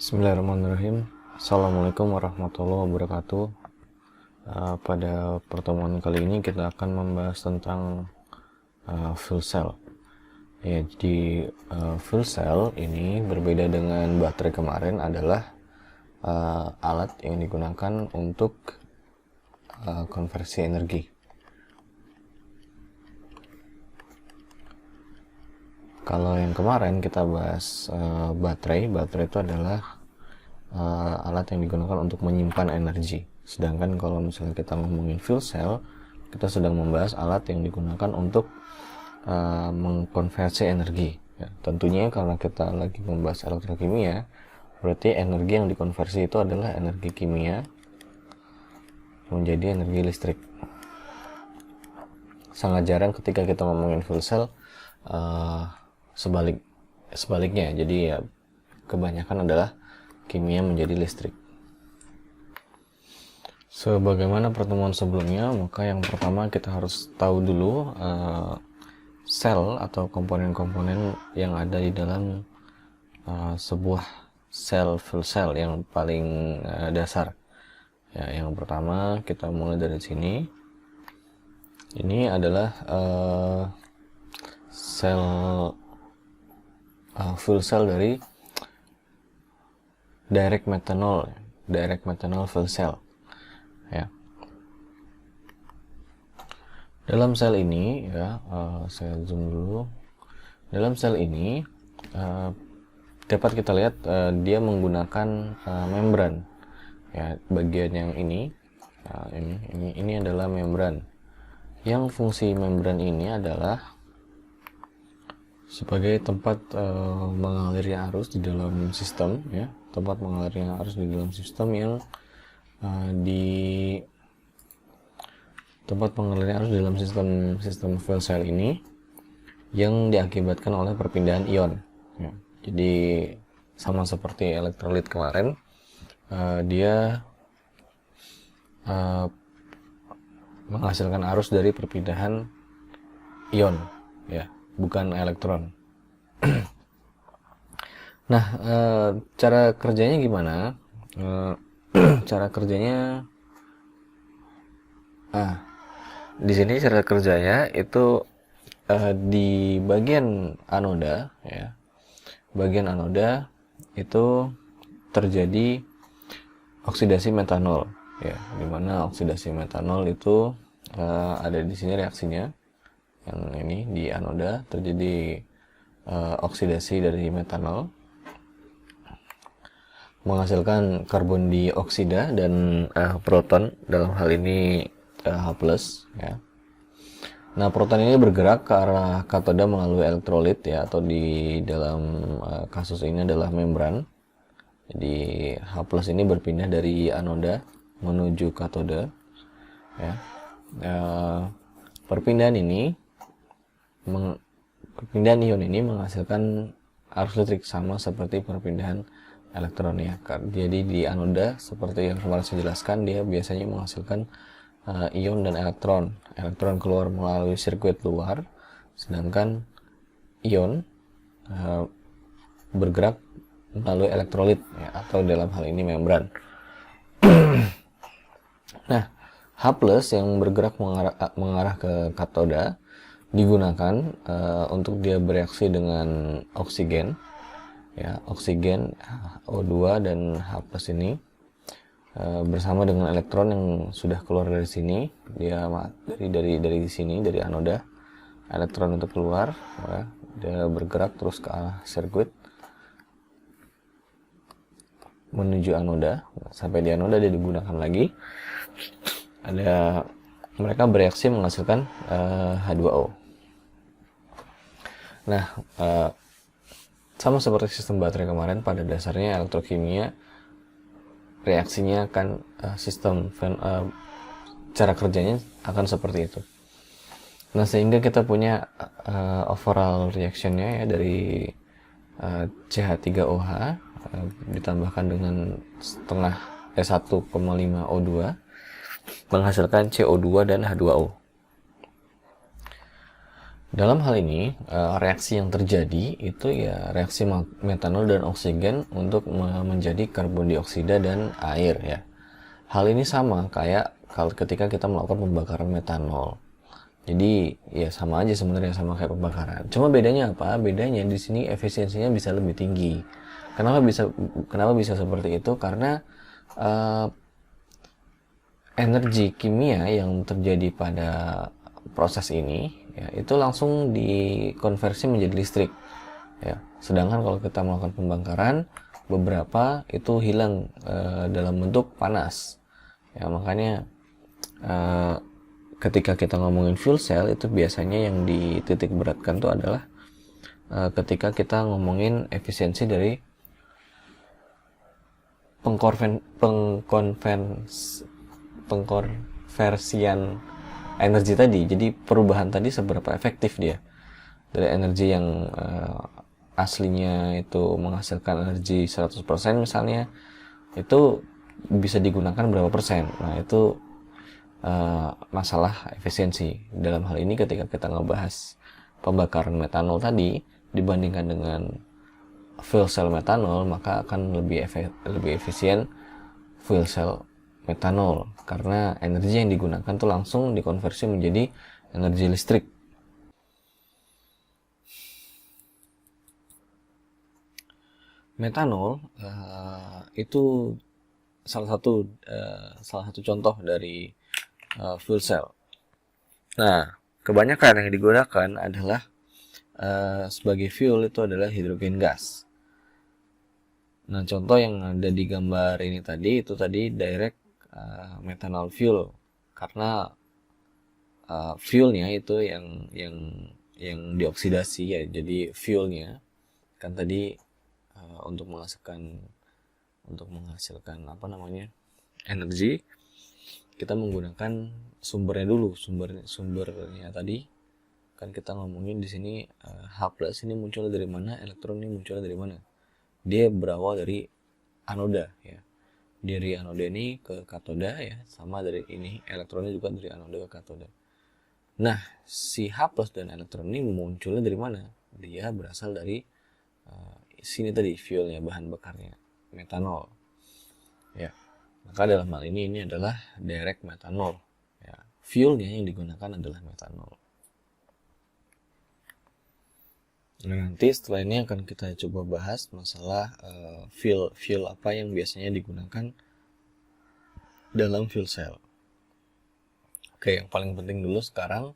Bismillahirrahmanirrahim. Assalamualaikum warahmatullahi wabarakatuh. Pada pertemuan kali ini kita akan membahas tentang fuel cell. Ya, jadi fuel cell ini berbeda dengan baterai kemarin adalah alat yang digunakan untuk konversi energi. Kalau yang kemarin kita bahas baterai itu adalah alat yang digunakan untuk menyimpan energi. Sedangkan kalau misalnya kita ngomongin fuel cell, kita sedang membahas alat yang digunakan untuk mengkonversi energi. Ya, tentunya karena kita lagi membahas elektrokimia, berarti energi yang dikonversi itu adalah energi kimia menjadi energi listrik. Sangat jarang ketika kita ngomongin fuel cell sebaliknya. Jadi ya kebanyakan adalah kimia menjadi listrik. Sebagaimana pertemuan sebelumnya, maka yang pertama kita harus tahu dulu sel atau komponen-komponen yang ada di dalam sebuah sel fuel cell yang paling dasar. Ya, yang pertama kita mulai dari sini. Ini adalah sel fuel cell dari direct methanol fuel cell. Ya. Dalam sel ini, ya, saya zoom dulu. Dalam sel ini dapat kita lihat dia menggunakan membran. Ya, bagian yang ini adalah membran. Yang fungsi membran ini adalah sebagai tempat mengalirnya arus di dalam sistem, ya, tempat mengalirnya arus di dalam sistem yang tempat mengalirnya arus di dalam sistem fuel cell ini yang diakibatkan oleh perpindahan ion. Ya. Jadi sama seperti elektrolit kemarin, dia menghasilkan arus dari perpindahan ion, ya, bukan elektron. Nah, cara kerjanya gimana? Cara kerjanya, di sini cara kerjanya itu di bagian anoda, ya, bagian anoda itu terjadi oksidasi metanol, ya, dimana oksidasi metanol itu ada di sini reaksinya. Yang ini di anoda terjadi oksidasi dari metanol menghasilkan karbon dioksida dan proton, dalam hal ini H+, ya. Nah, proton ini bergerak ke arah katoda melalui elektrolit, ya, atau di dalam kasus ini adalah membran. Jadi H+ ini berpindah dari anoda menuju katoda, ya. Perpindahan ion ini menghasilkan arus listrik sama seperti perpindahan elektron, ya. Jadi di anoda seperti yang kemarin saya jelaskan, dia biasanya menghasilkan ion dan elektron. Elektron keluar melalui sirkuit luar, sedangkan ion bergerak melalui elektrolit, ya, atau dalam hal ini membran. Nah, H+ yang bergerak mengarah ke katoda digunakan untuk dia bereaksi dengan oksigen, ya, oksigen O2 dan H+ ini bersama dengan elektron yang sudah keluar dari sini. Dia dari sini, dari anoda, elektron itu keluar, ya, dia bergerak terus ke arah sirkuit menuju anoda. Sampai di anoda dia digunakan lagi, mereka bereaksi menghasilkan H2O. Nah, sama seperti sistem baterai kemarin, pada dasarnya elektrokimia reaksinya akan cara kerjanya akan seperti itu. Nah, sehingga kita punya overall reactionnya, ya, dari CH3OH ditambahkan dengan 1,5 O2 menghasilkan CO2 dan H2O. Dalam hal ini, reaksi yang terjadi itu ya reaksi metanol dan oksigen untuk menjadi karbon dioksida dan air ya. Hal ini sama kayak kalau ketika kita melakukan pembakaran metanol. Jadi ya sama aja sebenarnya, sama kayak pembakaran. Cuma bedanya apa? Bedanya di sini efisiensinya bisa lebih tinggi. Kenapa bisa seperti itu? Karena uh, energi kimia yang terjadi pada proses ini ya itu langsung dikonversi menjadi listrik ya. Sedangkan kalau kita melakukan pembakaran, beberapa itu hilang dalam bentuk panas ya. Makanya ketika kita ngomongin fuel cell itu biasanya yang dititik beratkan itu adalah ketika kita ngomongin efisiensi dari pengkonversian energi tadi. Jadi perubahan tadi seberapa efektif dia dari energi yang aslinya itu menghasilkan energi 100% misalnya, itu bisa digunakan berapa persen. Nah itu masalah efisiensi. Dalam hal ini ketika kita ngebahas pembakaran metanol tadi dibandingkan dengan fuel cell metanol, maka akan lebih efisien fuel cell metanol karena energi yang digunakan tuh langsung dikonversi menjadi energi listrik. Metanol itu salah satu contoh dari fuel cell. Nah, kebanyakan yang digunakan adalah sebagai fuel itu adalah hidrogen gas. Nah, contoh yang ada di gambar ini tadi itu tadi direct methanol fuel, karena fuelnya itu yang dioksidasi ya, jadi fuelnya kan tadi untuk menghasilkan apa namanya energi, kita menggunakan sumbernya dulu. Sumbernya tadi kan kita ngomongin di sini H+ ini muncul dari mana, elektron ini muncul dari mana. Dia berawal dari anoda ya, dari anoda ini ke katoda ya, sama dari ini elektronnya juga dari anoda ke katoda. Nah, si H+ dan elektron ini munculnya dari mana? Dia berasal dari sini tadi, fuelnya, bahan bakarnya, metanol ya. Maka dalam hal ini adalah direct metanol ya. Fuelnya yang digunakan adalah metanol. Nah, nanti setelah ini akan kita coba bahas masalah fuel apa yang biasanya digunakan dalam fuel cell. Oke, yang paling penting dulu sekarang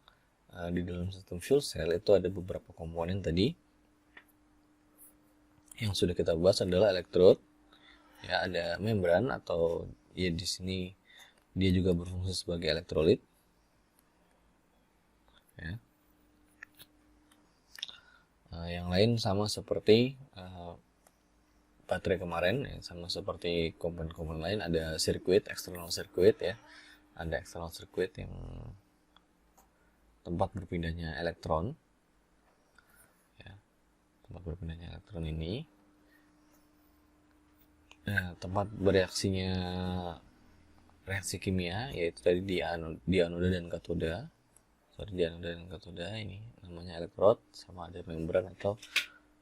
di dalam sistem fuel cell itu ada beberapa komponen tadi. Yang sudah kita bahas adalah elektrod, ya, ada membran atau ya di sini dia juga berfungsi sebagai elektrolit. Ya. Yang lain sama seperti baterai kemarin, ya, sama seperti komponen-komponen lain, ada sirkuit, external circuit ya, ada external circuit yang tempat berpindahnya elektron, ya, tempat berpindahnya elektron ini. Nah, tempat bereaksinya reaksi kimia yaitu tadi di anoda dan katoda. Di anoda dan katoda ini namanya elektrod, sama ada membran atau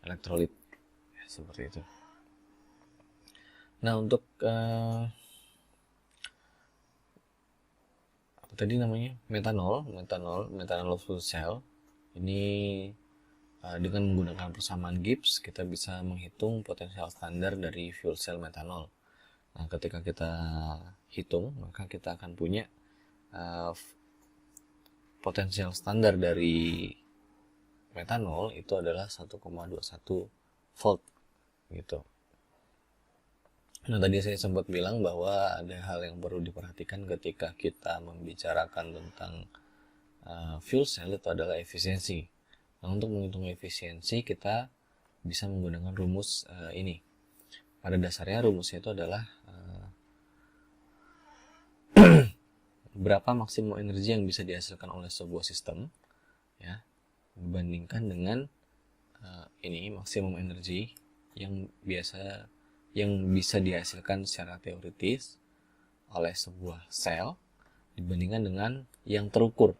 elektrolit ya, seperti itu. Nah, untuk apa tadi namanya, metanol fuel cell ini dengan menggunakan persamaan Gibbs kita bisa menghitung potensial standar dari fuel cell metanol. Nah, ketika kita hitung maka kita akan punya potensial standar dari metanol itu adalah 1,21 volt gitu. Nah, tadi saya sempat bilang bahwa ada hal yang perlu diperhatikan ketika kita membicarakan tentang fuel cell itu adalah efisiensi. Nah, untuk menghitung efisiensi kita bisa menggunakan rumus ini. Pada dasarnya rumusnya itu adalah berapa maksimum energi yang bisa dihasilkan oleh sebuah sistem ya, dibandingkan dengan ini maksimum energi yang bisa dihasilkan secara teoritis oleh sebuah sel dibandingkan dengan yang terukur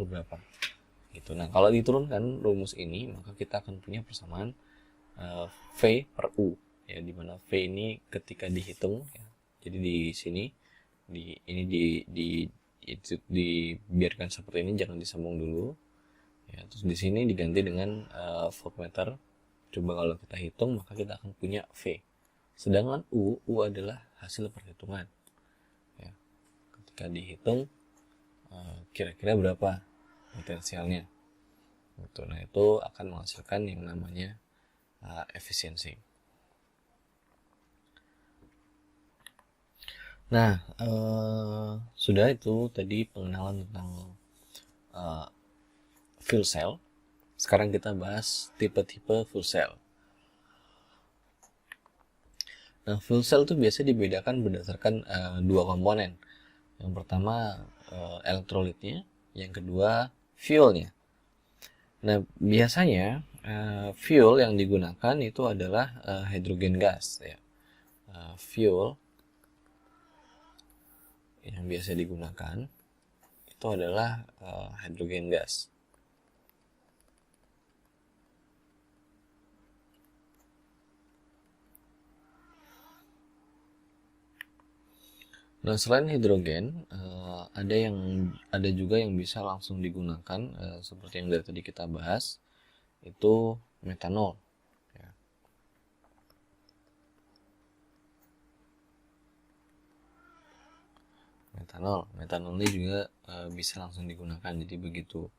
berapa. gitu. Nah, kalau diturunkan rumus ini, maka kita akan punya persamaan V per U, ya, dimana V ini ketika dihitung, ya, jadi di sini dibiarkan seperti ini, jangan disambung dulu, ya. Terus di sini diganti dengan voltmeter. Coba kalau kita hitung, maka kita akan punya V. Sedangkan U adalah hasil perhitungan, ya. Ketika dihitung kira-kira berapa potensialnya gitu. Nah, itu akan menghasilkan yang namanya efisiensi. Nah, sudah itu tadi pengenalan tentang fuel cell. Sekarang kita bahas tipe-tipe fuel cell. Nah, fuel cell itu biasa dibedakan berdasarkan dua komponen. Yang pertama elektrolitnya, yang kedua fuelnya. Nah, biasanya fuel yang digunakan itu adalah hidrogen gas, ya. Fuel yang biasa digunakan itu adalah hidrogen gas. Nah, selain hidrogen, ada juga yang bisa langsung digunakan, seperti yang dari tadi kita bahas, itu metanol. Ya. Metanol ini juga bisa langsung digunakan. Jadi begitu,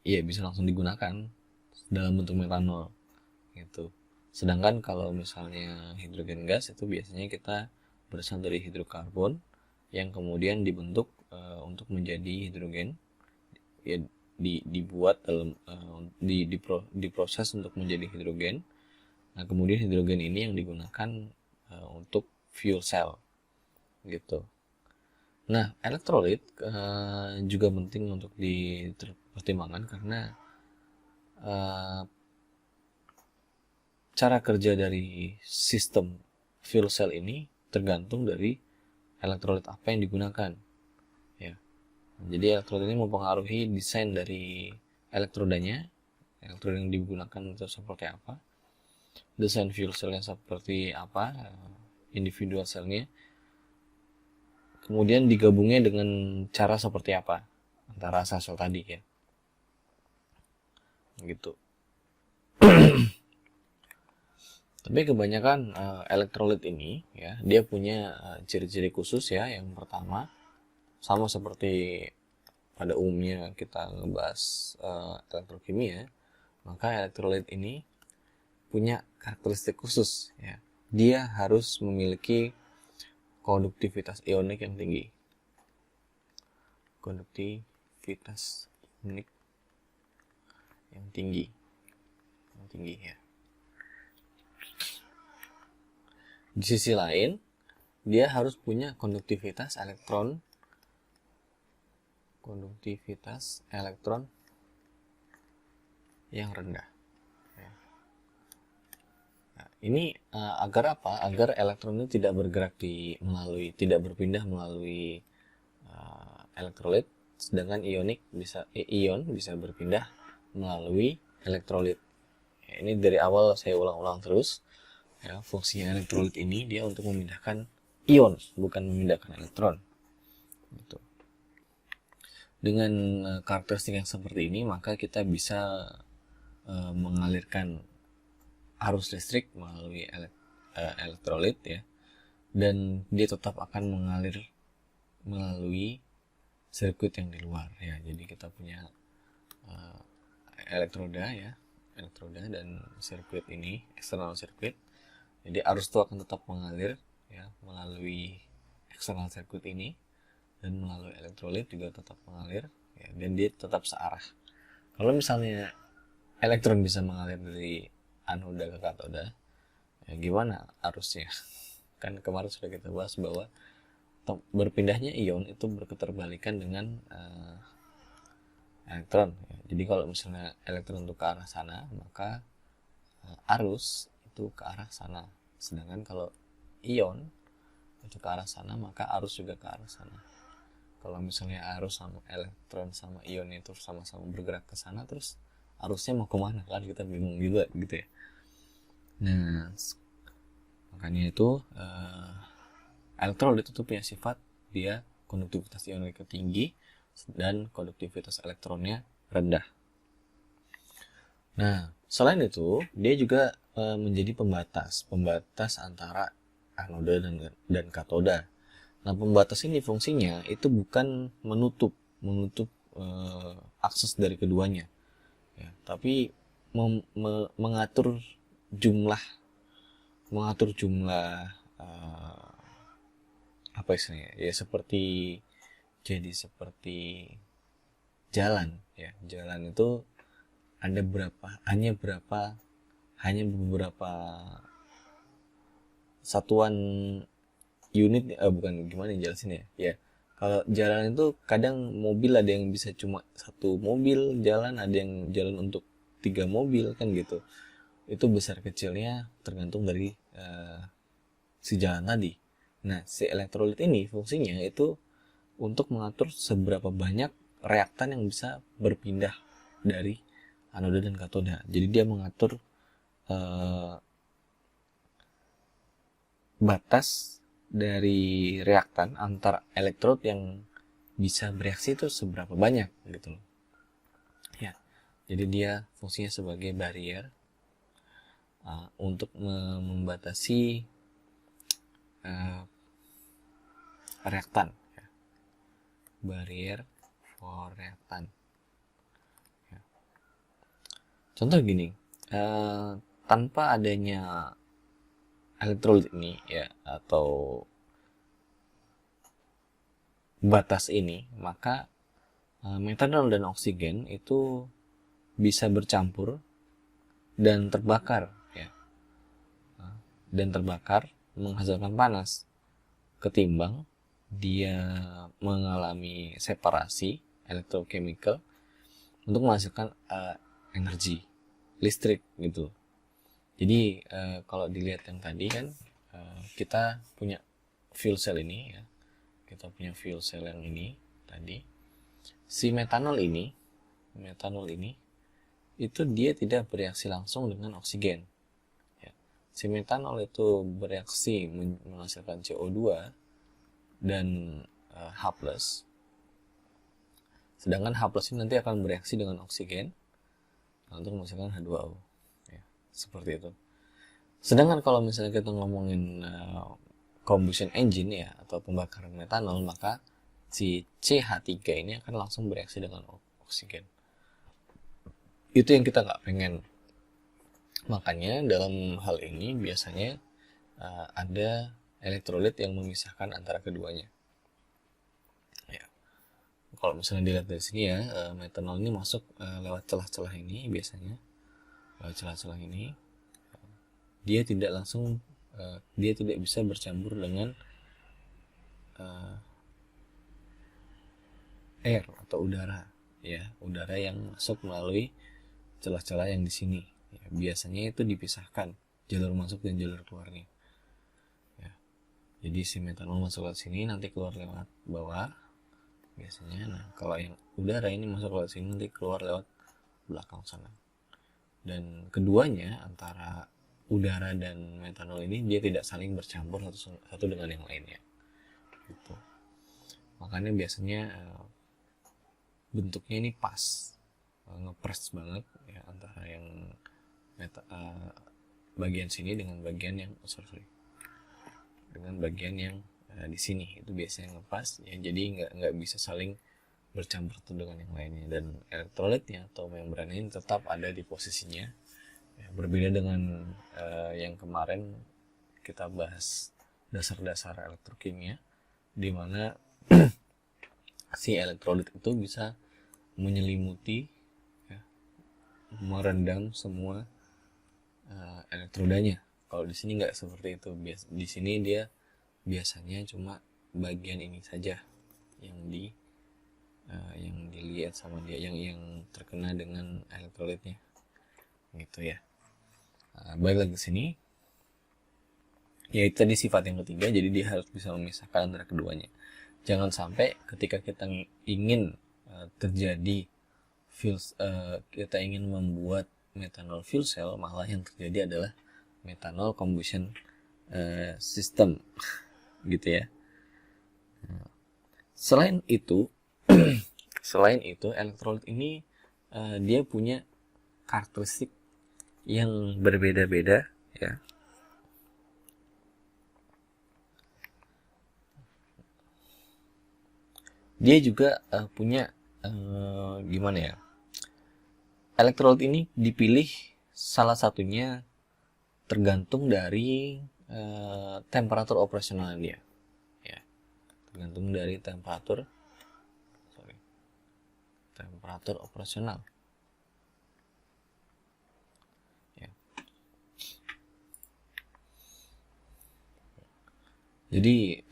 iya, bisa langsung digunakan dalam bentuk metanol, gitu. Sedangkan kalau misalnya hidrogen gas itu biasanya kita berasal dari hidrokarbon yang kemudian dibentuk untuk menjadi hidrogen, ya, dibuat dalam diproses untuk menjadi hidrogen. Nah, kemudian hidrogen ini yang digunakan untuk fuel cell, gitu. Nah, elektrolit juga penting untuk dipertimbangkan karena cara kerja dari sistem fuel cell ini tergantung dari elektrolit apa yang digunakan, ya. Jadi elektrolit ini mempengaruhi desain dari elektrodanya, elektroda yang digunakan itu seperti apa, desain fuel cellnya seperti apa, individual cellnya, kemudian digabungnya dengan cara seperti apa antara sel tadi, ya, gitu. Tapi kebanyakan elektrolit ini, ya, dia punya ciri-ciri khusus, ya. Yang pertama, sama seperti pada umumnya kita ngebahas elektrokimia, maka elektrolit ini punya karakteristik khusus, ya. Dia harus memiliki konduktivitas ionik yang tinggi. Konduktivitas ionik yang tinggi, ya. Di sisi lain, dia harus punya konduktivitas elektron yang rendah. Nah, ini agar apa? Agar elektron itu tidak berpindah melalui elektrolit, sedangkan ion bisa berpindah melalui elektrolit. Ya, ini dari awal saya ulang-ulang terus. Ya, fungsinya elektrolit ini dia untuk memindahkan ion, bukan memindahkan elektron. Gitu. Dengan karakteristik yang seperti ini, maka kita bisa mengalirkan arus listrik melalui elektrolit, ya, dan dia tetap akan mengalir melalui sirkuit yang di luar, ya. Jadi kita punya elektroda dan sirkuit ini, eksternal sirkuit. Jadi arus itu akan tetap mengalir, ya, melalui eksternal sirkuit ini, dan melalui elektrolit juga tetap mengalir, ya, dan dia tetap searah. Kalau misalnya elektron bisa mengalir dari anoda ke katoda, ya, gimana arusnya? Kan kemarin sudah kita bahas bahwa berpindahnya ion itu berketerbalikan dengan elektron, ya. Jadi kalau misalnya elektron itu ke arah sana, maka arus itu ke arah sana. Sedangkan kalau ion itu ke arah sana, maka arus juga ke arah sana. Kalau misalnya arus sama elektron sama ion itu sama-sama bergerak ke sana, terus arusnya mau kemana kan, kita bingung juga gitu ya. Nah, makanya itu elektrolit itu punya sifat dia konduktivitas ionik tinggi dan konduktivitas elektronnya rendah. Nah, selain itu dia juga menjadi pembatas antara anoda dan katoda. Nah, pembatas ini fungsinya itu bukan menutup akses dari keduanya, ya, tapi mengatur jumlah apa istilahnya ya, seperti jalan ya. Jalan itu ada hanya beberapa satuan unit, bukan, gimana jelasin ya. Ya, kalau jalan itu kadang mobil ada yang bisa cuma satu mobil jalan, ada yang jalan untuk 3 mobil kan gitu. Itu besar kecilnya tergantung dari si jalan tadi. Nah, si elektrolit ini fungsinya itu untuk mengatur seberapa banyak reaktan yang bisa berpindah dari anoda dan katoda. Jadi dia mengatur batas dari reaktan antar elektrod yang bisa bereaksi itu seberapa banyak gitu loh. Ya. Jadi dia fungsinya sebagai barrier untuk membatasi reaktan ya. Barrier for reaktan ya. Contoh gini, tanpa adanya elektrolit ini ya, atau batas ini, maka metanol dan oksigen itu bisa bercampur dan terbakar ya, dan terbakar menghasilkan panas, ketimbang dia mengalami separasi elektrochemical untuk menghasilkan energi listrik gitu. Jadi kalau dilihat yang tadi kan, kita punya fuel cell ini ya, kita punya fuel cell yang ini tadi. Si metanol ini itu dia tidak bereaksi langsung dengan oksigen. Si metanol itu bereaksi menghasilkan CO2 dan H+. Sedangkan H+ ini nanti akan bereaksi dengan oksigen untuk menghasilkan H2O. Ya, seperti itu. Sedangkan kalau misalnya kita ngomongin combustion engine ya, atau pembakaran metanol, maka si CH3 ini akan langsung bereaksi dengan oksigen. Itu yang kita nggak pengen. Makanya dalam hal ini biasanya ada elektrolit yang memisahkan antara keduanya. Ya. Kalau misalnya dilihat dari sini ya, metanol ini masuk lewat celah-celah ini biasanya. Lewat celah-celah ini, dia tidak langsung, dia tidak bisa bercampur dengan air atau udara, ya, udara yang masuk melalui celah-celah yang di sini. Ya, biasanya itu dipisahkan jalur masuk dan jalur keluarnya. Ya. Jadi si metanol masuk lewat sini, nanti keluar lewat bawah biasanya. Nah, kalau yang udara ini masuk lewat sini, nanti keluar lewat belakang sana. Dan keduanya, antara udara dan metanol ini, dia tidak saling bercampur satu dengan yang lainnya. Gitu. Makanya biasanya bentuknya ini pas, ngepres banget ya, antara yang bagian sini dengan bagian yang dengan bagian yang di sini, itu biasanya ngepas ya, jadi nggak bisa saling bercampur satu dengan yang lainnya. Dan elektrolitnya atau membran ini tetap ada di posisinya ya, berbeda dengan yang kemarin kita bahas dasar-dasar elektrokimia, di mana si elektrolit itu bisa menyelimuti ya, merendam semua elektrodanya. Kalau di sini nggak seperti itu. Di sini dia biasanya cuma bagian ini saja yang dilihat sama dia, yang terkena dengan elektrolitnya, gitu ya. Balik lagi ke sini, yaitu tadi sifat yang ketiga. Jadi dia harus bisa memisahkan antara keduanya. Jangan sampai ketika kita ingin terjadi kita ingin membuat methanol fuel cell, malah yang terjadi adalah methanol combustion system gitu ya. Selain itu elektrolit ini dia punya karakteristik yang berbeda-beda ya. Dia juga punya gimana ya? Elektrolit ini dipilih salah satunya tergantung dari temperatur operasional dia. Ya, tergantung dari temperatur operasional. Ya. Jadi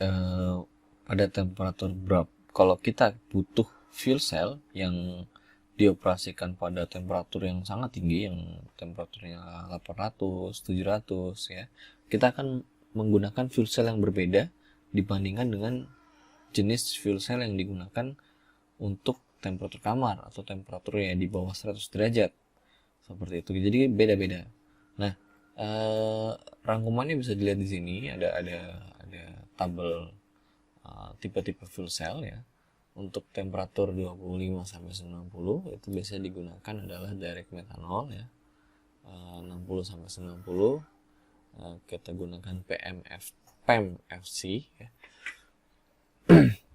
pada temperatur berapa? Kalau kita butuh fuel cell yang dioperasikan pada temperatur yang sangat tinggi, yang temperaturnya 800, 700 ya, kita akan menggunakan fuel cell yang berbeda dibandingkan dengan jenis fuel cell yang digunakan untuk temperatur kamar atau temperaturnya di bawah 100 derajat. Seperti itu. Jadi beda-beda. Nah, rangkumannya bisa dilihat di sini, ada tabel tipe-tipe fuel cell ya. Untuk temperatur 25 sampai 90 itu biasanya digunakan adalah direct methanol ya. 60 sampai 90 kita gunakan PEMFC ya.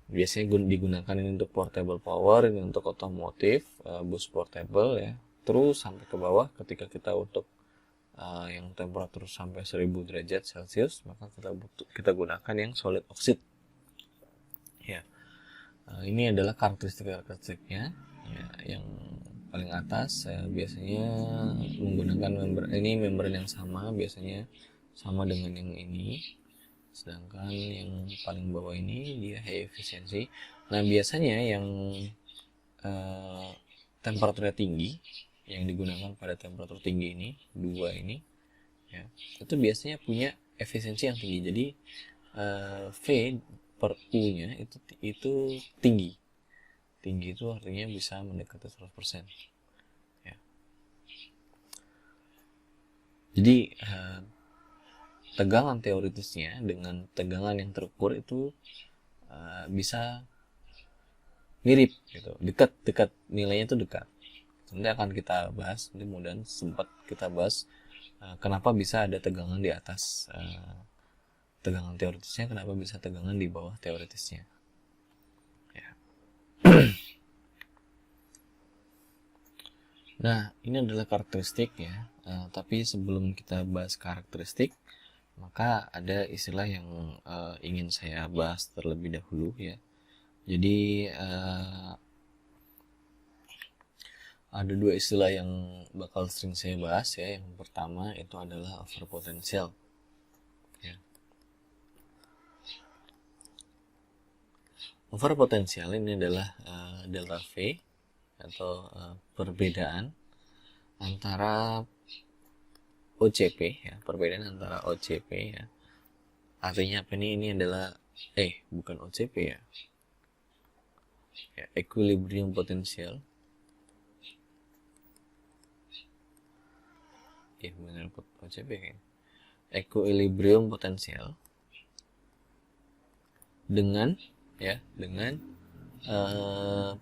Biasanya digunakan ini untuk portable power, ini untuk otomotif, bus portable ya. Terus sampai ke bawah ketika kita untuk yang temperatur sampai 1000 derajat Celcius, maka kita gunakan yang solid oxide ya. Ini adalah karakteristiknya ya, yang paling atas biasanya menggunakan membran yang sama, biasanya sama dengan yang ini, sedangkan yang paling bawah ini dia high efficiency. Nah biasanya yang temperaturnya tinggi, yang digunakan pada temperatur tinggi ini, 2 ini ya, itu biasanya punya efisiensi yang tinggi. Jadi V per U nya itu tinggi itu artinya bisa mendekati 100% ya. Jadi tegangan teoritisnya dengan tegangan yang terukur itu bisa mirip gitu, dekat nilainya itu dekat. Nanti akan kita bahas, mudah-mudahan sempat kita bahas kenapa bisa ada tegangan di atas tegangan teoritisnya, kenapa bisa tegangan di bawah teoritisnya ya. Nah ini adalah karakteristik ya, tapi sebelum kita bahas karakteristik, maka ada istilah yang ingin saya bahas terlebih dahulu ya. Jadi ada 2 istilah yang bakal sering saya bahas ya. Yang pertama itu adalah overpotential ya. Overpotential ini adalah delta V atau perbedaan antara OCP ya, perbedaan antara OCP ya. Artinya apa ini? Ini adalah bukan OCP ya. Equilibrium potential. Ya benar OCP kan. Equilibrium potential dengan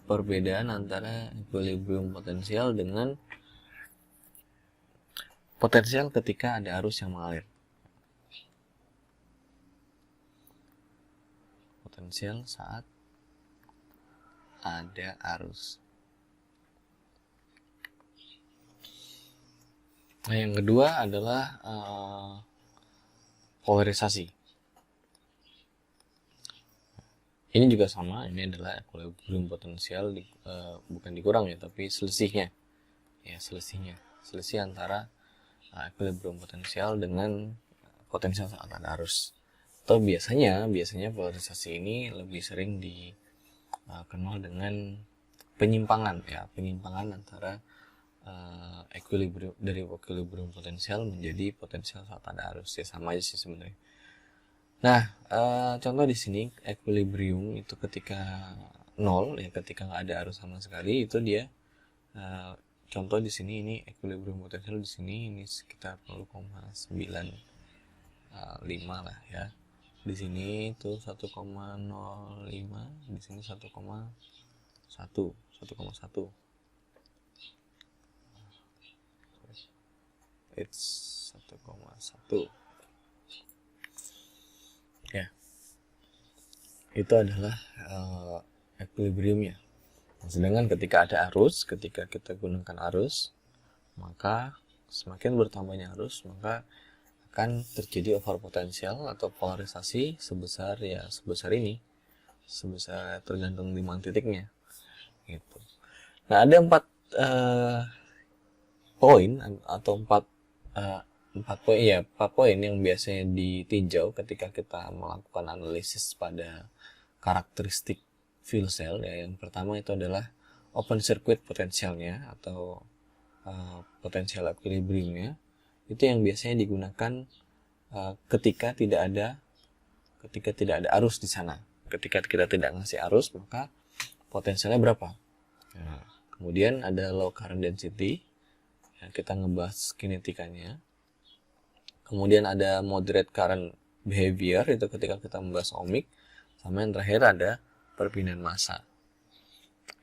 perbedaan antara equilibrium potensial dengan potensial ketika ada arus yang mengalir. Potensial saat ada arus. Nah, yang kedua adalah polarisasi. Ini juga sama, ini adalah equilibrium potensial bukan dikurang ya, tapi selisihnya. Ya, selisih antara equilibrium potensial dengan potensial saat ada arus. Atau biasanya polarisasi ini lebih sering dikenal dengan penyimpangan ya, penyimpangan antara equilibrium potensial menjadi potensial saat ada arus. Ya sama aja sih sebenarnya. Nah, contoh di sini equilibrium itu ketika 0 ya, ketika nggak ada arus sama sekali, itu dia contoh di sini ini equilibrium potential di sini ini sekitar 0,95 lah ya. Di sini itu 1,05, di sini 1,1. It's 1,1. Ya. Itu adalah equilibriumnya. Sedangkan ketika ada arus, ketika kita gunakan arus, maka semakin bertambahnya arus, maka akan terjadi overpotential atau polarisasi sebesar ini, sebesar tergantung di mana titiknya, gitu. Nah, ada 4 poin atau 4 poin yang biasanya ditinjau ketika kita melakukan analisis pada karakteristik fuel cell ya. Yang pertama itu adalah open circuit potensialnya atau potensial equilibriumnya. Itu yang biasanya digunakan ketika tidak ada arus di sana. Ketika kita tidak ngasih arus, maka potensialnya berapa? Nah, kemudian ada low current density, ya, kita ngebahas kinetikanya. Kemudian ada moderate current behavior, itu ketika kita membahas ohmic. Sama yang terakhir ada perpindahan massa.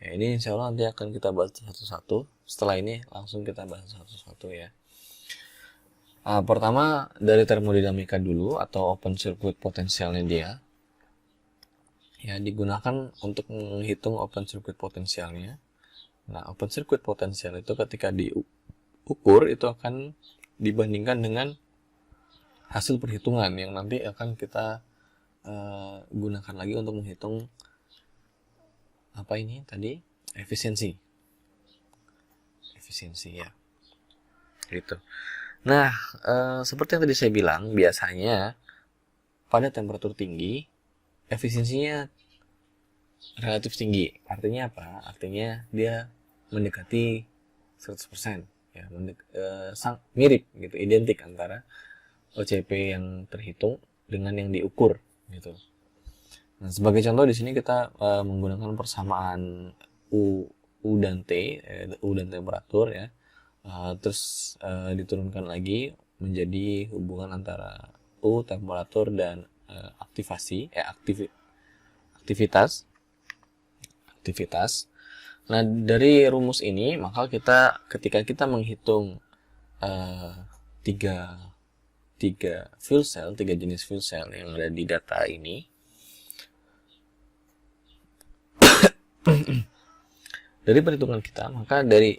Ya, ini insya Allah nanti akan kita bahas satu-satu. Setelah ini langsung kita bahas satu-satu ya. Pertama dari termodinamika dulu atau open circuit potensialnya dia. Ya, digunakan untuk menghitung open circuit potensialnya. Nah, open circuit potensial itu ketika diukur itu akan dibandingkan dengan hasil perhitungan yang nanti akan kita gunakan lagi untuk menghitung efisiensi ya, gitu. Nah, seperti yang tadi saya bilang, biasanya pada temperatur tinggi efisiensinya relatif tinggi. Artinya apa? Artinya dia mendekati 100% ya, mirip gitu, identik antara OCP yang terhitung dengan yang diukur gitu. Nah, sebagai contoh di sini kita menggunakan persamaan U dan T, U dan temperatur ya. Terus diturunkan lagi menjadi hubungan antara U temperatur dan aktivitas. Nah, dari rumus ini maka ketika kita menghitung tiga jenis fuel cell yang ada di data ini, dari perhitungan kita, maka dari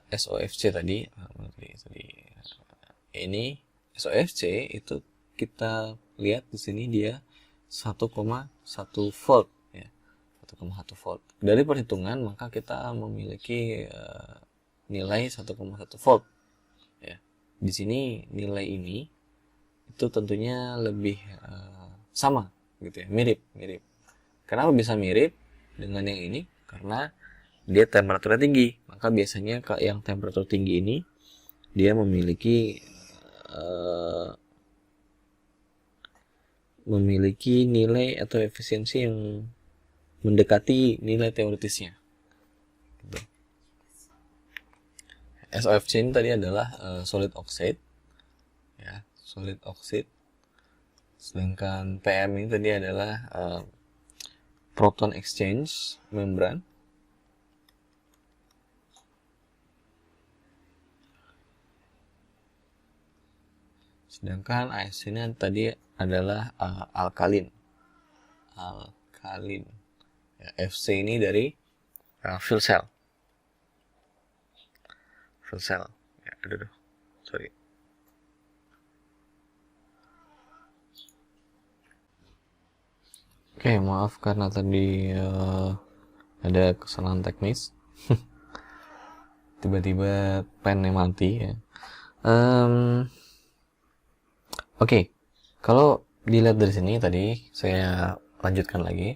SOFC tadi ini SOFC itu kita lihat di sini dia 1,1 volt ya, 1,1 volt. Dari perhitungan maka kita memiliki nilai 1,1 volt ya. Di sini nilai ini itu tentunya lebih sama gitu ya, mirip. Kenapa bisa mirip dengan yang ini? Karena dia temperaturnya tinggi, maka biasanya yang temperatur tinggi ini dia memiliki nilai atau efisiensi yang mendekati nilai teoritisnya. Gitu. SOFC ini tadi adalah solid oxide, ya, solid oxide. Sedangkan PM ini tadi adalah proton exchange membran. Sedangkan AS ini tadi adalah alkalin. Ya, FC ini dari fuel cell. Ya, sorry. Oke, maaf karena tadi ada kesalahan teknis. Tiba-tiba pennya mati ya. Oke, kalau dilihat dari sini tadi saya lanjutkan lagi.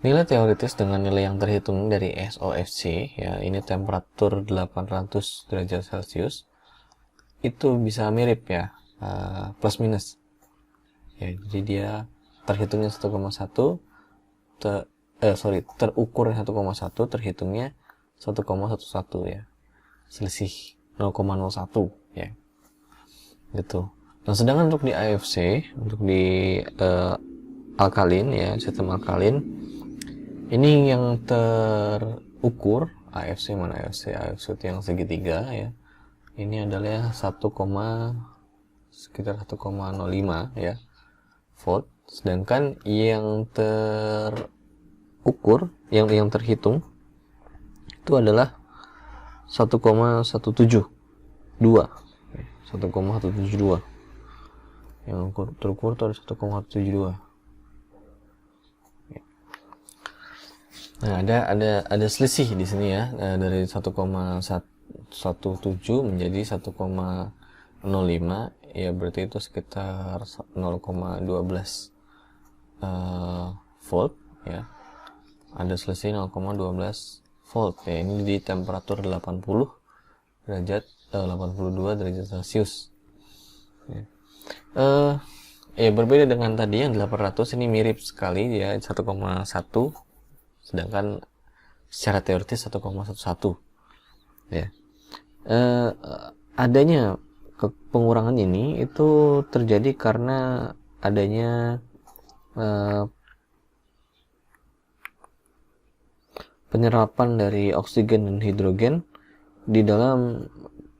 Nilai teoritis dengan nilai yang terhitung dari SOFC ya, ini temperatur 800 derajat Celcius. Itu bisa mirip ya, plus minus. ya. Jadi dia terhitungnya 1,1, terukur 1,1, terhitungnya 1,11 ya, selisih 0,01 ya, gitu. Nah, sedangkan untuk di AFC, untuk di alkalin ya, sistem alkalin, ini yang terukur AFC, mana AFC? AFC itu yang segitiga ya. Ini adalah sekitar 1,05 ya volt. Sedangkan yang terukur, yang terhitung itu adalah 1,172. 1,172. Yang terukur itu ada 1,172. Nah, ada selisih di sini ya, dari 1,17 menjadi 1,05 ya, berarti itu sekitar 0,12 volt ya. Ada selisih 0,12 volt ya. Ini di temperatur 82 derajat Celcius. Ya. Ya berbeda dengan tadi yang 800, ini mirip sekali ya, 1,1, sedangkan secara teoritis 1,11 ya. Adanya pengurangan ini itu terjadi karena adanya penyerapan dari oksigen dan hidrogen di dalam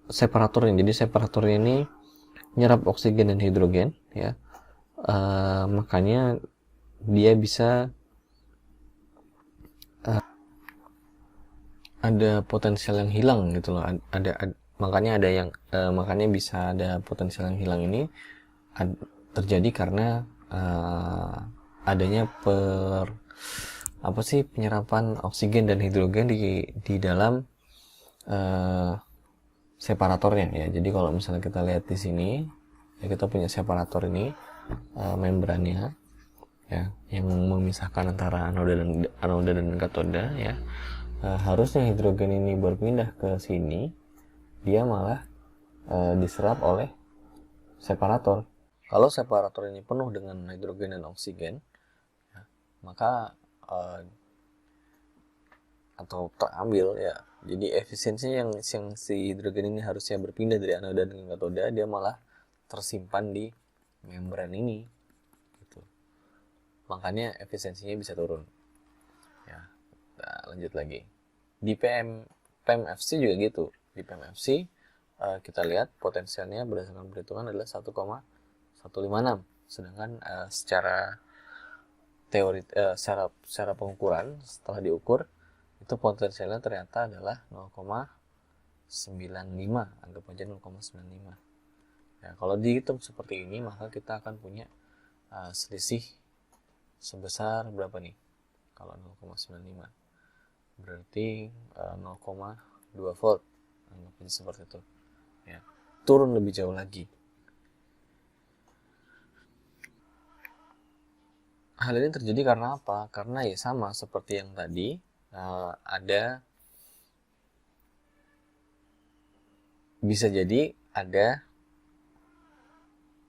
separatornya. Jadi separatornya ini nyerap oksigen dan hidrogen ya, makanya dia bisa ada potensial yang hilang gitu loh. Makanya bisa ada potensial yang hilang ini terjadi karena adanya penyerapan oksigen dan hidrogen di dalam separatornya ya. Jadi kalau misalnya kita lihat di sini ya, kita punya separator ini, membrannya ya, yang memisahkan antara anoda dan katoda ya. Harusnya hidrogen ini berpindah ke sini, dia malah diserap oleh separator. Kalau separator ini penuh dengan hidrogen dan oksigen ya, maka atau terambil ya, jadi efisiensinya yang si hidrogen ini harusnya berpindah dari anoda dan katoda, dia malah tersimpan di membran ini gitu. Makanya efisiensinya bisa turun ya. Nah, lanjut lagi di PMFC juga gitu. Di PMFC kita lihat potensialnya berdasarkan perhitungan adalah 1,156, sedangkan secara teori secara pengukuran setelah diukur itu potensialnya ternyata adalah 0,95, anggap aja 0,95 ya. Kalau dihitung seperti ini, maka kita akan punya selisih sebesar berapa nih? Kalau 0,95 berarti 0,2 volt, anggap aja seperti itu ya. Turun lebih jauh lagi. Hal ini terjadi karena apa? Karena ya sama seperti yang tadi, bisa jadi ada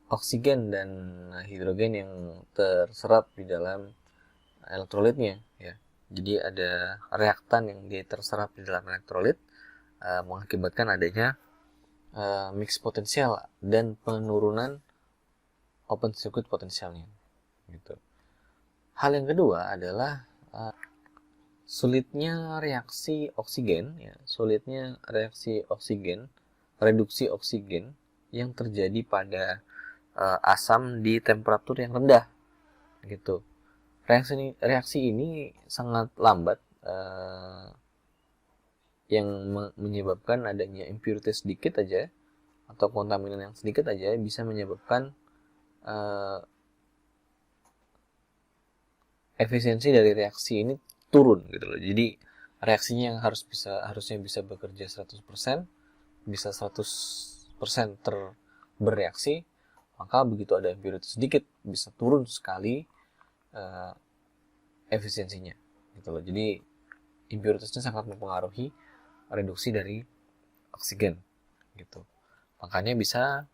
oksigen dan hidrogen yang terserap di dalam elektrolitnya ya. Jadi ada reaktan yang dia terserap di dalam elektrolit, mengakibatkan adanya mix potensial dan penurunan open circuit potensialnya gitu. Hal yang kedua adalah sulitnya reaksi oksigen ya, reduksi oksigen yang terjadi pada asam di temperatur yang rendah gitu. Reaksi ini sangat lambat, yang menyebabkan adanya impurities sedikit aja atau kontaminan yang sedikit aja bisa menyebabkan efisiensi dari reaksi ini turun gitu loh. Jadi reaksinya yang harusnya bisa bekerja 100%, bisa 100% bereaksi, maka begitu ada impurities sedikit bisa turun sekali efisiensinya gitu loh. Jadi impuritiesnya sangat mempengaruhi reduksi dari oksigen gitu. Makanya bisa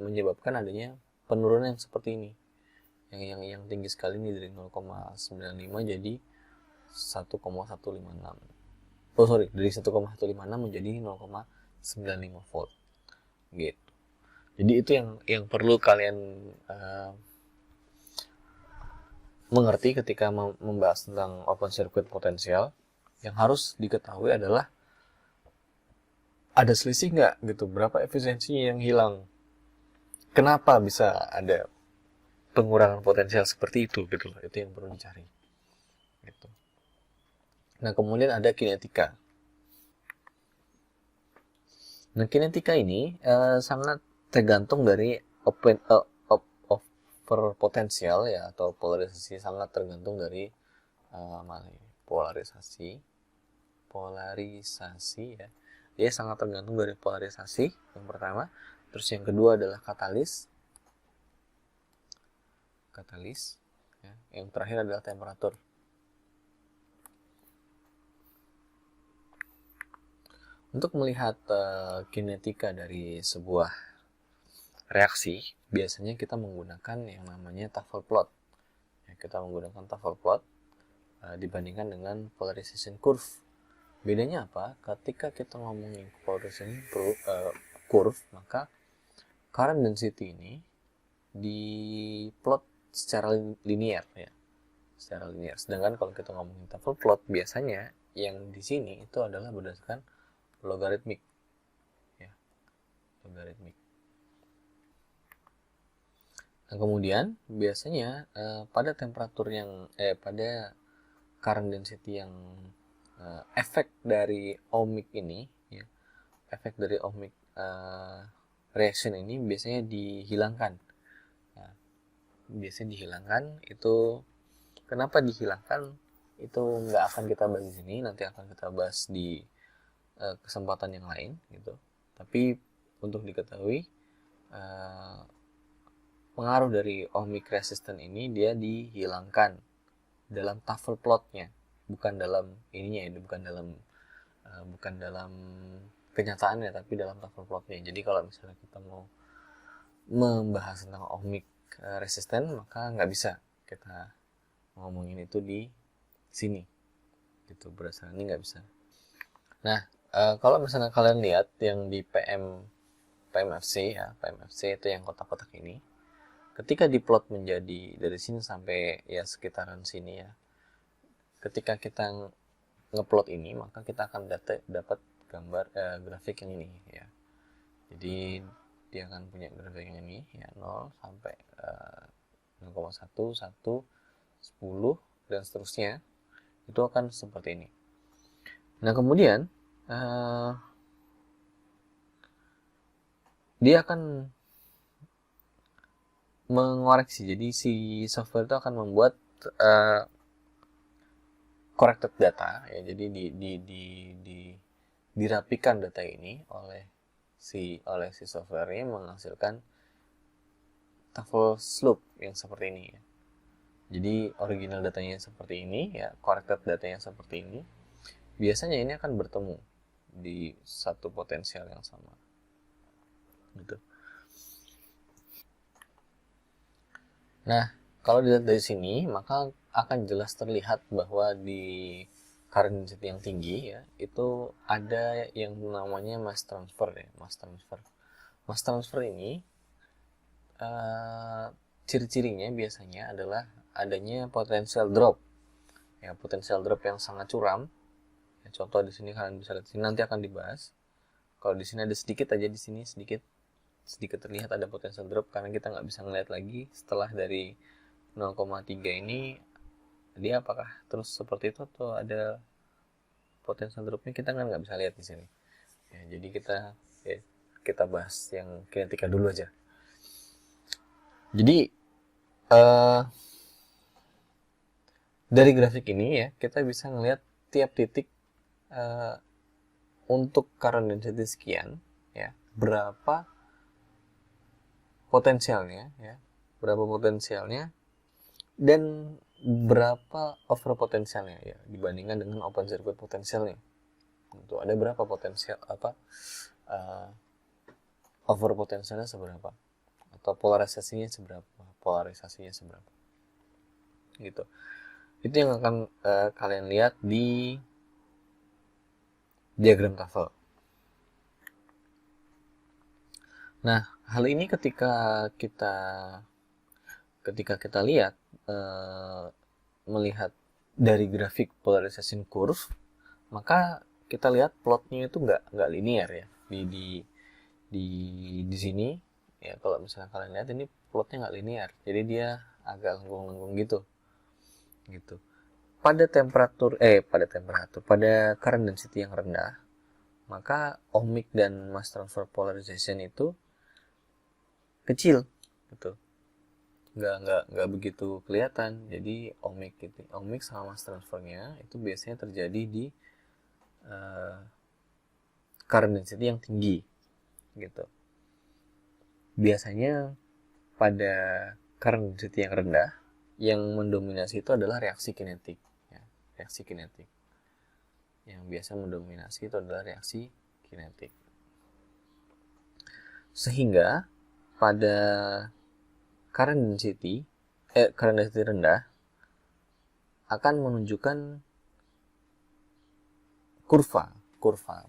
menyebabkan adanya penurunan yang seperti ini Yang tinggi sekali ini dari 0,95 jadi 1,156. Oh sorry, dari 1,156 menjadi 0,95 volt gitu. Jadi itu yang perlu kalian mengerti ketika membahas tentang open circuit potensial. Yang harus diketahui adalah ada selisih nggak gitu, berapa efisiensinya yang hilang, kenapa bisa ada pengurangan potensial seperti itu gitu loh, itu yang perlu dicari gitu. Nah kemudian ada kinetika. Nah kinetika ini sangat tergantung dari over potensial ya, atau polarisasi, sangat tergantung dari polarisasi ya. Dia sangat tergantung dari polarisasi yang pertama. Terus yang kedua adalah katalis ya. Yang terakhir adalah temperatur. Untuk melihat kinetika dari sebuah reaksi, biasanya kita menggunakan yang namanya Tafel plot ya, kita menggunakan Tafel plot dibandingkan dengan polarization curve. Bedanya apa? Ketika kita ngomongin polarization curve, maka current density ini diplot secara linear ya, secara linear. Sedangkan kalau kita ngomongin Tafel plot, biasanya yang di sini itu adalah berdasarkan logaritmik ya, logaritmik. Nah, kemudian biasanya pada temperatur yang pada current density yang efek dari ohmic ini ya, efek dari ohmic reaction ini biasanya dihilangkan. Nah, biasanya dihilangkan. Itu kenapa dihilangkan? Itu nggak akan kita bahas di sini, nanti akan kita bahas di kesempatan yang lain gitu. Tapi untuk diketahui pengaruh dari ohmic resistance ini dia dihilangkan dalam Tafel plotnya, bukan dalam ininya, ini bukan dalam kenyataannya, tapi dalam Tafel plotnya. Jadi kalau misalnya kita mau membahas tentang ohmic resistance, maka nggak bisa kita ngomongin itu di sini gitu, berdasarkan ini nggak bisa. Nah kalau misalnya kalian lihat yang di PMFC ya, PMFC itu yang kotak-kotak ini, ketika diplot menjadi dari sini sampai ya sekitaran sini ya, ketika kita ngeplot ini, maka kita akan dapat gambar grafik yang ini ya. Jadi dia akan punya grafik yang ini ya, 0 sampai 0,1, 1, 10 dan seterusnya. Itu akan seperti ini. Nah kemudian dia akan mengoreksi. Jadi si software itu akan membuat corrected data ya. Jadi dirapikan data ini oleh si softwarenya, menghasilkan Tafel slope yang seperti ini ya. Jadi original datanya seperti ini ya, corrected datanya seperti ini. Biasanya ini akan bertemu di satu potensial yang sama gitu. Nah, kalau dilihat dari sini, maka akan jelas terlihat bahwa di current density yang tinggi ya, itu ada yang namanya mass transfer ya, mass transfer. Mass transfer ini ciri-cirinya biasanya adalah adanya potential drop. Ya, potential drop yang sangat curam. Ya, contoh di sini kalian bisa lihat, nanti akan dibahas. Kalau di sini ada sedikit aja, di sini sedikit terlihat ada potential drop, karena kita nggak bisa ngeliat lagi setelah dari 0,3 ini dia apakah terus seperti itu atau ada potential dropnya, kita kan nggak bisa lihat di sini ya. Jadi kita bahas yang kinetika dulu aja. Jadi dari grafik ini ya, kita bisa ngelihat tiap titik untuk current density sekian ya, berapa potensialnya ya, dan berapa over potensialnya ya, dibandingkan dengan open circuit potensialnya. Itu ada berapa potensial over potensialnya seberapa, atau polarisasinya seberapa. gitu. Itu yang akan kalian lihat di diagram Tafel. Nah, hal ini ketika kita lihat melihat dari grafik polarization curve, maka kita lihat plotnya itu nggak linear ya di sini ya. Kalau misalnya kalian lihat ini plotnya nggak linear, jadi dia agak lengkung-lengkung gitu. Pada current density yang rendah, maka ohmic dan mass transfer polarization itu kecil gitu, nggak begitu kelihatan. Jadi ohmic sama mass transfernya itu biasanya terjadi di current density yang tinggi gitu. Biasanya pada current density yang rendah, yang mendominasi itu adalah reaksi kinetik ya. Reaksi kinetik yang biasa mendominasi itu adalah reaksi kinetik, sehingga pada current density rendah akan menunjukkan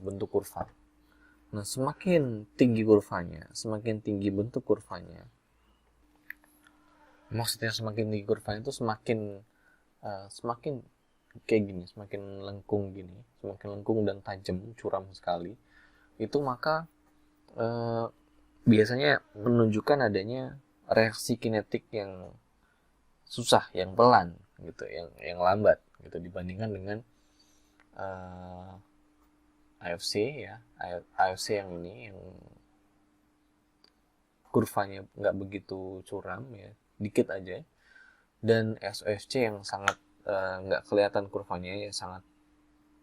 bentuk kurva. Nah, semakin tinggi kurvanya, semakin tinggi bentuk kurvanya, maksudnya semakin tinggi kurvanya itu semakin kayak gini, semakin lengkung dan tajam, curam sekali. Itu maka biasanya menunjukkan adanya reaksi kinetik yang susah, yang pelan gitu, yang lambat gitu dibandingkan dengan AFC ya. AFC yang ini yang kurvanya nggak begitu curam ya, dikit aja, dan SOFC yang sangat nggak kelihatan kurvanya ya, sangat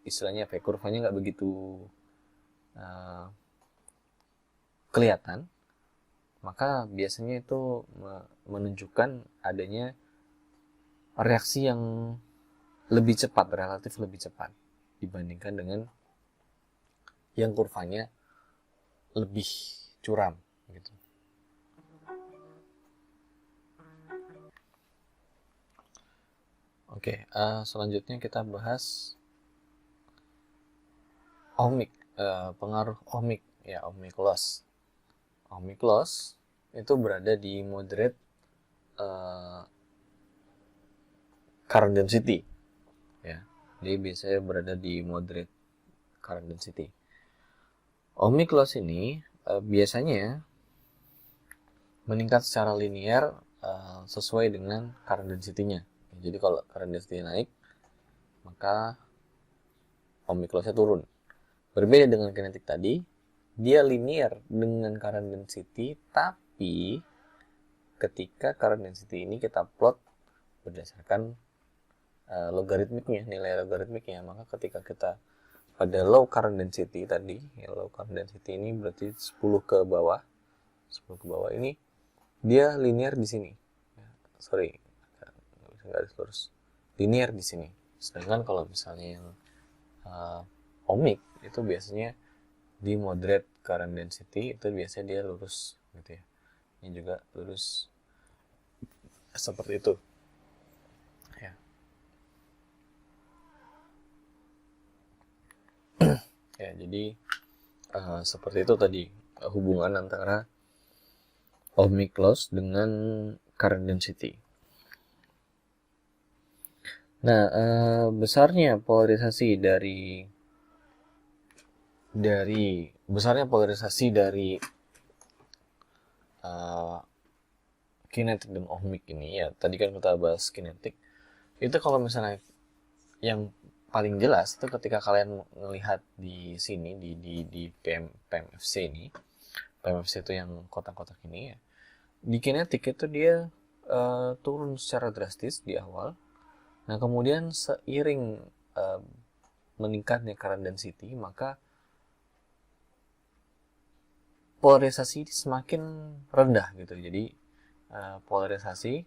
istilahnya apa ya, kurvanya nggak begitu kelihatan. Maka biasanya itu menunjukkan adanya reaksi yang lebih cepat, relatif lebih cepat dibandingkan dengan yang kurvanya lebih curam gitu. Oke, selanjutnya kita bahas ohmic, pengaruh ohmic ya, ohmic loss. Ohmic loss itu berada di moderate current density ya. Dia biasanya berada di moderate current density. Ohmic loss ini biasanya meningkat secara linear sesuai dengan current density-nya. Jadi kalau current density naik, maka ohmic loss-nya turun. Berbeda dengan kinetik tadi, dia linear dengan current density, tapi ketika current density ini kita plot berdasarkan logaritmiknya, nilai logaritmiknya, maka ketika kita pada low current density tadi, ya, low current density ini berarti 10 ke bawah ini dia linear di sini. Garis lurus. Linear di sini. Sedangkan kalau misalnya yang ohmic itu biasanya di moderate current density itu biasanya dia lurus gitu ya. Ini juga lurus seperti itu. Ya. Ya, jadi seperti itu tadi hubungan antara ohmic loss dengan current density. Nah, besarnya polarisasi dari kinetik dan ohmic ini ya, tadi kan kita bahas kinetik. Itu kalau misalnya yang paling jelas itu ketika kalian melihat di sini di PMFC ini. PMFC itu yang kotak-kotak ini ya. Di kinetik itu dia turun secara drastis di awal. Nah, kemudian seiring meningkatnya current density, maka polarisasi semakin rendah gitu. Jadi polarisasi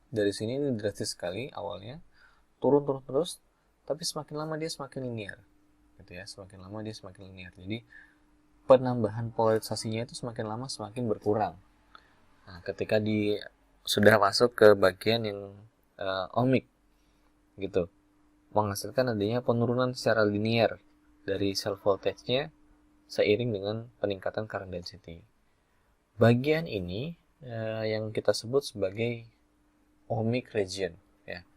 dari sini ini drastis sekali awalnya, turun terus, tapi semakin lama dia semakin linear gitu ya. Semakin lama dia semakin linear. Jadi penambahan polarisasinya itu semakin lama semakin berkurang. Nah, ketika di sudah masuk ke bagian yang ohmic gitu, menghasilkan adanya penurunan secara linear dari cell voltage-nya seiring dengan peningkatan current density. Bagian ini yang kita sebut sebagai ohmic region ya.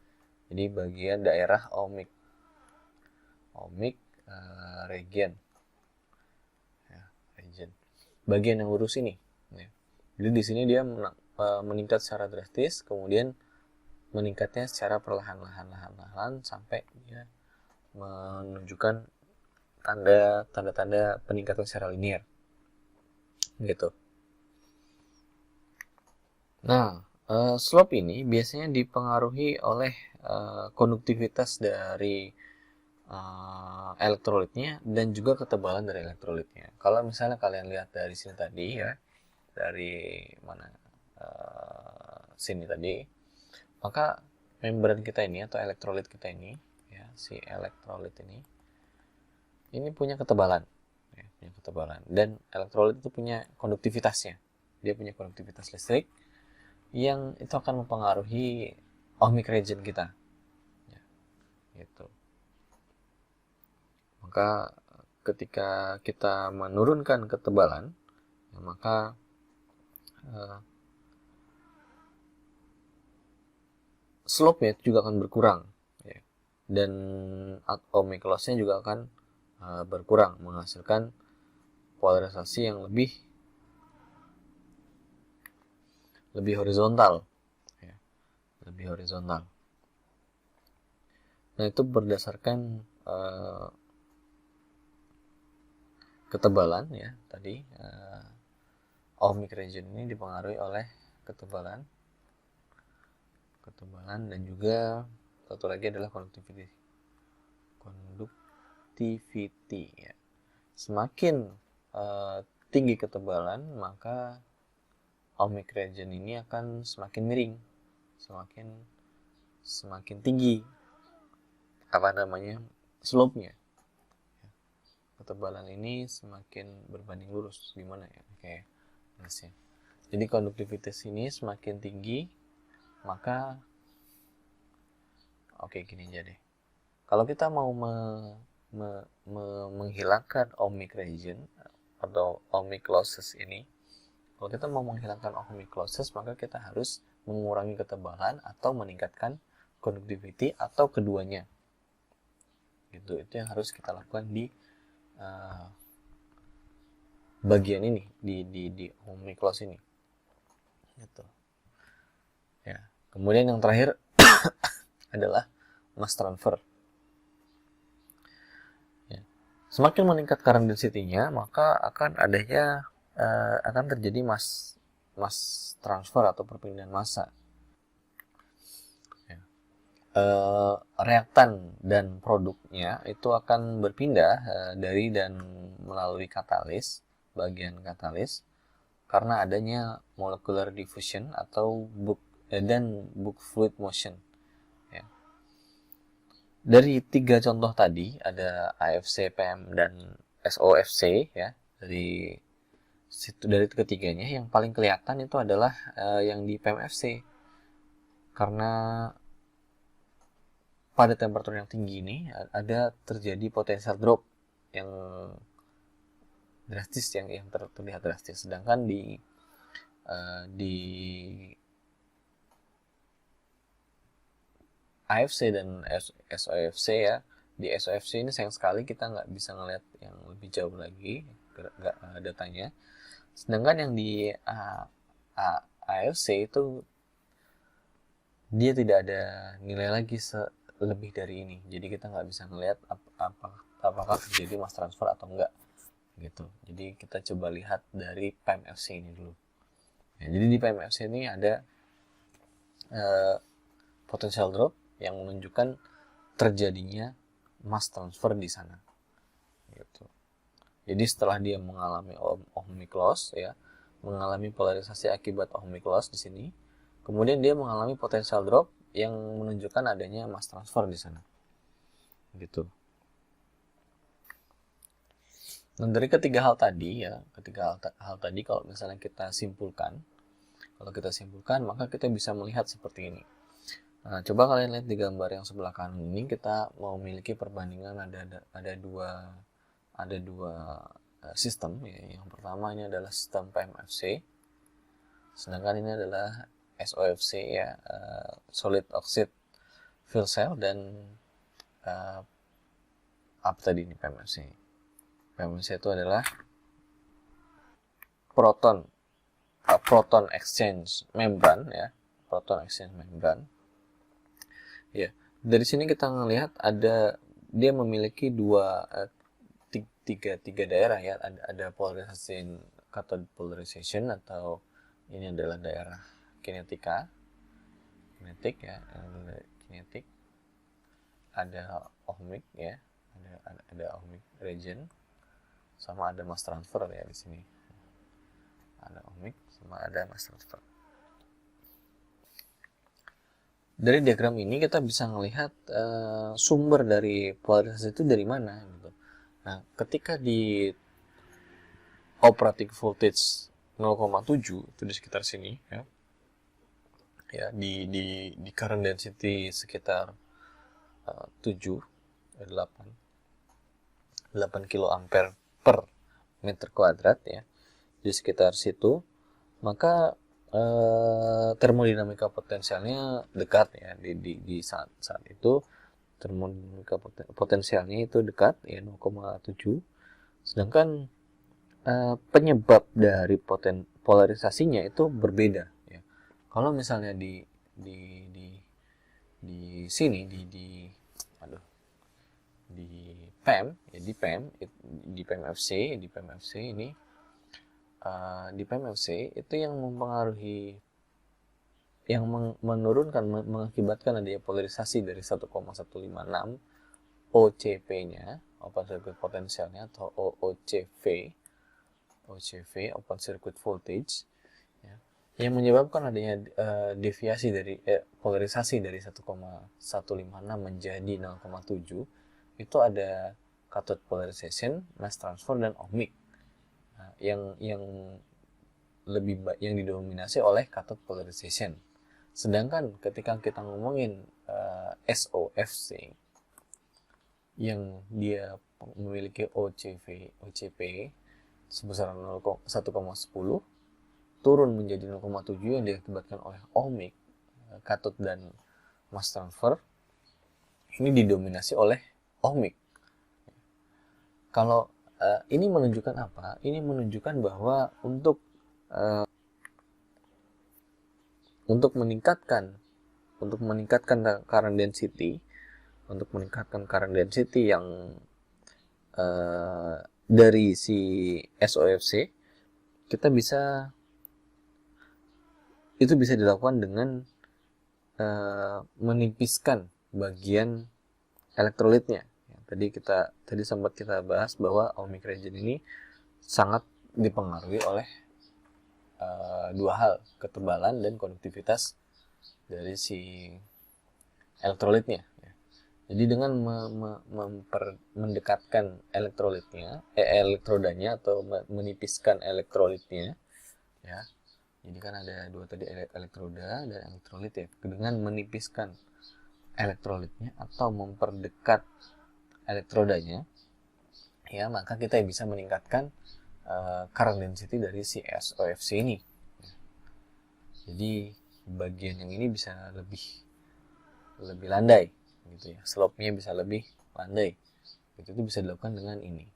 Jadi bagian daerah ohmic region ya, region. Bagian yang lurus ini ya. Jadi di sini dia meningkat secara drastis, kemudian meningkatnya secara perlahan-lahan sampai dia menunjukkan tanda-tanda peningkatan secara linear gitu. Nah, slope ini biasanya dipengaruhi oleh konduktivitas dari elektrolitnya dan juga ketebalan dari elektrolitnya. Kalau misalnya kalian lihat dari sini tadi ya, dari mana sini tadi, maka membran kita ini atau elektrolit kita ini ya, si elektrolit ini punya ketebalan ya, punya ketebalan, dan elektrolit itu punya konduktivitasnya. Dia punya konduktivitas listrik yang itu akan mempengaruhi ohmic region kita ya, gitu. Maka ketika kita menurunkan ketebalan ya, maka slope-nya juga akan berkurang ya. Dan ohmic loss-nya juga akan berkurang, menghasilkan polarisasi yang lebih horizontal ya, lebih horizontal. Nah, itu berdasarkan ketebalan ya tadi. Ohmic region ini dipengaruhi oleh ketebalan dan juga satu lagi adalah conductivity ya. Semakin tinggi ketebalan, maka ohmic region ini akan semakin miring, semakin tinggi slope-nya. Ketebalan ini semakin berbanding lurus, gimana ya? Oke. Jadi konduktivitas ini semakin tinggi, maka gini aja deh. Kalau kita mau menghilangkan ohmic region atau ohmic losses ini, kalau kita mau menghilangkan ohmic losses, maka kita harus mengurangi ketebalan atau meningkatkan conductivity atau keduanya. Gitu, itu yang harus kita lakukan di bagian ini, di ohmic loss ini. Gitu. Ya. Kemudian yang terakhir adalah mass transfer. Ya. Semakin meningkat current density-nya, maka akan terjadi mass transfer atau perpindahan massa. Ya. Reaktan dan produknya itu akan berpindah dari dan melalui bagian katalis, karena adanya molecular diffusion atau bulk fluid motion. Ya. Dari 3 contoh tadi, ada AFC, PM, dan SOFC ya. Dari ketiganya yang paling kelihatan itu adalah yang di PMFC, karena pada temperatur yang tinggi ini ada terjadi potensial drop yang drastis, yang terlihat drastis. Sedangkan di AFC dan SOFC ya, di SOFC ini sayang sekali kita nggak bisa ngelihat yang lebih jauh lagi datanya. Sedangkan yang di AFC itu dia tidak ada nilai lagi lebih dari ini, jadi kita nggak bisa ngelihat apakah terjadi mass transfer atau enggak gitu. Jadi kita coba lihat dari PMFC ini dulu ya. Jadi di PMFC ini ada potential drop yang menunjukkan terjadinya mass transfer di sana gitu. Jadi setelah dia mengalami ohmic loss ya, mengalami polarisasi akibat ohmic loss di sini, kemudian dia mengalami potential drop yang menunjukkan adanya mass transfer di sana gitu. Dan dari ketiga hal tadi kalau misalnya kita simpulkan, Kalau kita simpulkan, maka kita bisa melihat seperti ini. Nah, coba kalian lihat di gambar yang sebelah kanan ini, kita mau memiliki perbandingan ada dua sistem. Ya. Yang pertama ini adalah sistem PMFC, sedangkan ini adalah SOFC, ya, solid oxide fuel cell, dan apa tadi ini PMFC? PMFC itu adalah proton exchange membran, ya, proton exchange membran. Ya, dari sini kita melihat dia memiliki tiga daerah, ya. Ada polarisasi cathode polarization, atau ini adalah daerah kinetik, ya, kinetik. Ada ohmic, ya, ada ohmic region, sama ada mass transfer, ya, di sini. Ada ohmic sama ada mass transfer. Dari diagram ini kita bisa melihat sumber dari polarisasi itu dari mana, gitu. Nah, ketika di operating voltage 0,7 itu di sekitar sini, ya, ya, di current density sekitar 8 kiloampere per meter kuadrat, ya, di sekitar situ, maka termodinamika potensialnya dekat, ya, di saat itu termodinamika potensialnya itu dekat, ya, 0,7. Sedangkan penyebab dari polarisasinya itu berbeda, ya. Kalau misalnya di sini di PEM, ya, di PEMFC ini, di PEMFC itu yang mempengaruhi, yang menurunkan, mengakibatkan adanya polarisasi dari 1,156 OCP-nya, open circuit potentialnya, atau OCV, open circuit voltage, ya, yang menyebabkan adanya deviasi dari polarisasi dari 1,156 menjadi 0,7, itu ada cathode polarization, mass transfer, dan ohmic. Nah, yang didominasi oleh cathode polarization. Sedangkan ketika kita ngomongin SOFC, yang dia memiliki OCP sebesar 1,10 turun menjadi 0,7 yang diakibatkan oleh ohmic, cathode dan mass transfer, ini didominasi oleh ohmic. Kalau ini menunjukkan apa? Ini menunjukkan bahwa untuk meningkatkan current density, yang dari si SOFC, itu bisa dilakukan dengan menipiskan bagian elektrolitnya. Tadi sempat kita bahas bahwa ohmic region ini sangat dipengaruhi oleh dua hal, ketebalan dan konduktivitas dari si elektrolitnya. Jadi dengan mendekatkan elektrodanya, atau menipiskan elektrolitnya, ya. Jadi kan ada dua tadi, elektroda dan elektrolit, ya. Dengan menipiskan elektrolitnya atau memperdekat elektrodanya, ya, maka kita bisa meningkatkan current density dari si SOFC ini. Jadi bagian yang ini bisa lebih landai, gitu, ya. Slope-nya bisa lebih landai. Itu bisa dilakukan dengan ini.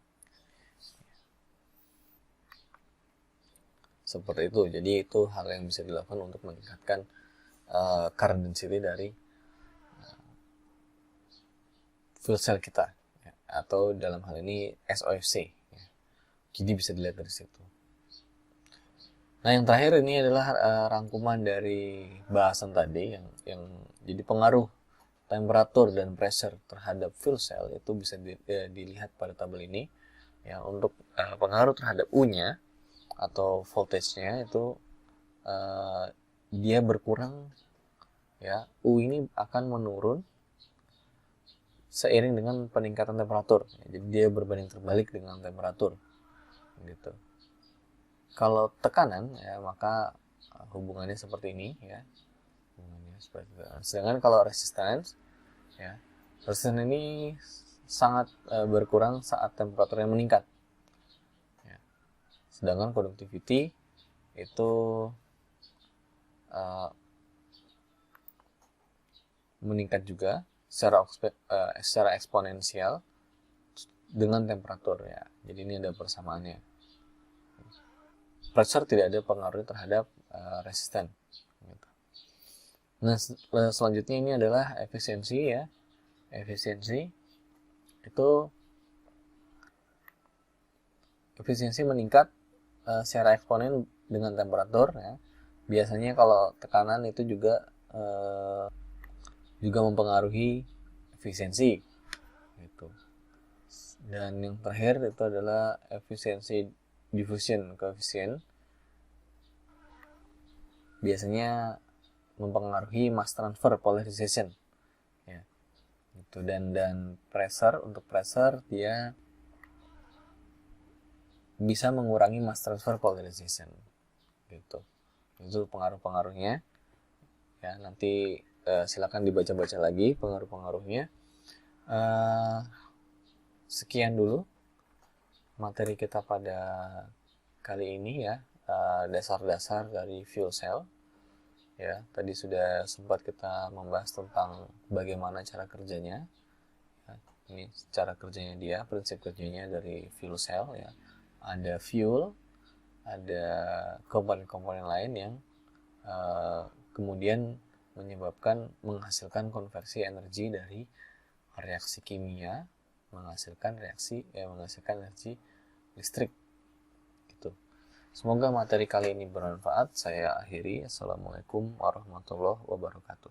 Seperti itu. Jadi itu hal yang bisa dilakukan untuk meningkatkan current density dari fuel cell kita, ya, atau dalam hal ini SOFC, ya. Jadi bisa dilihat dari situ. Nah, yang terakhir ini adalah rangkuman dari bahasan tadi, yang jadi pengaruh temperatur dan pressure terhadap fuel cell itu bisa dilihat pada tabel ini, ya. Untuk pengaruh terhadap U-nya atau voltage-nya itu dia berkurang, ya. U ini akan menurun seiring dengan peningkatan temperatur, ya. Jadi dia berbanding terbalik dengan temperatur, gitu. Kalau tekanan, ya, maka hubungannya seperti ini ya. Hubungannya seperti itu. Sedangkan kalau resistance ya, resistance ini sangat berkurang saat temperaturnya meningkat ya. Sedangkan conductivity itu meningkat juga secara eksponensial dengan temperatur ya. Jadi ini ada persamaannya. Pressure tidak ada pengaruh terhadap resisten. Gitu. Nah, selanjutnya ini adalah efisiensi ya. Efisiensi itu meningkat secara eksponen dengan temperatur ya. Biasanya kalau tekanan itu juga mempengaruhi efisiensi gitu. Dan yang terakhir itu adalah efisiensi diffusion coefficient, biasanya mempengaruhi mass transfer polarization ya gitu. Dan pressure, untuk pressure dia bisa mengurangi mass transfer polarization gitu. Itu pengaruh-pengaruhnya ya. Nanti silakan dibaca-baca lagi pengaruh-pengaruhnya. Sekian dulu materi kita pada kali ini ya, dasar-dasar dari fuel cell ya. Tadi sudah sempat kita membahas tentang bagaimana cara kerjanya ya. Ini cara kerjanya dia, prinsip kerjanya dari fuel cell ya. Ada fuel, ada komponen-komponen lain yang kemudian menghasilkan konversi energi dari reaksi kimia, menghasilkan energi listrik gitu. Semoga materi kali ini bermanfaat. Saya akhiri. Assalamualaikum warahmatullahi wabarakatuh.